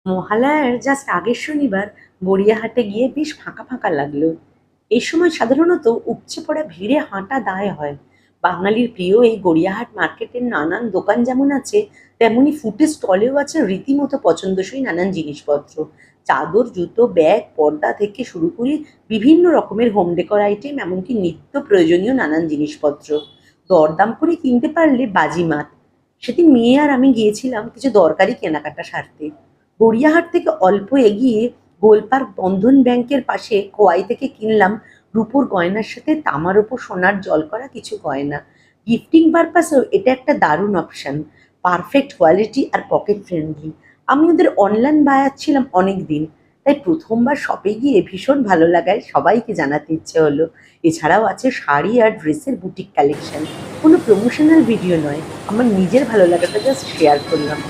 মহালয়ার জাস্ট আগের শনিবার গড়িয়াহাটে গিয়ে বেশ ফাঁকা ফাঁকা লাগলো। এই সময় সাধারণত উপচে পড়া ভিড়ে হাঁটা দায় হয়। বাঙালির প্রিয় এই গড়িয়াহাট মার্কেটের নানান দোকান যেমন আছে, তেমনি ফুডের স্টলেও আছে রীতিমতো পছন্দসই নানান জিনিসপত্র। চাদর, জুতো, ব্যাগ, পর্দা থেকে শুরু করে বিভিন্ন রকমের হোম ডেকোর আইটেম, এমনকি নিত্য প্রয়োজনীয় নানান জিনিসপত্র। দরদাম করে কিনতে পারলে বাজিমাত। সেদিন মেয়ে আর আমি গিয়েছিলাম কিছু দরকারি কেনাকাটা সারতে। গড়িয়াহাট থেকে অল্প এগিয়ে গোলপার্ক বন্ধন ব্যাংকের পাশে খোয়াই থেকে কিনলাম রূপোর গয়নার সাথে তামার ওপর সোনার জল করা কিছু গয়না। গিফটিং পারপাসেও এটা একটা দারুণ অপশন। পারফেক্ট কোয়ালিটি আর পকেট ফ্রেন্ডলি। আমি ওদের অনলাইন বায়ার ছিলাম অনেক দিন, তাই প্রথমবার শপে গিয়ে ভীষণ ভালো লাগায় সবাইকে জানাতে ইচ্ছে হলো। এছাড়াও আছে শাড়ি আর ড্রেসের বুটিক কালেকশন। কোনো প্রমোশনাল ভিডিও নয়, আমার নিজের ভালো লাগাটা জাস্ট শেয়ার করলাম।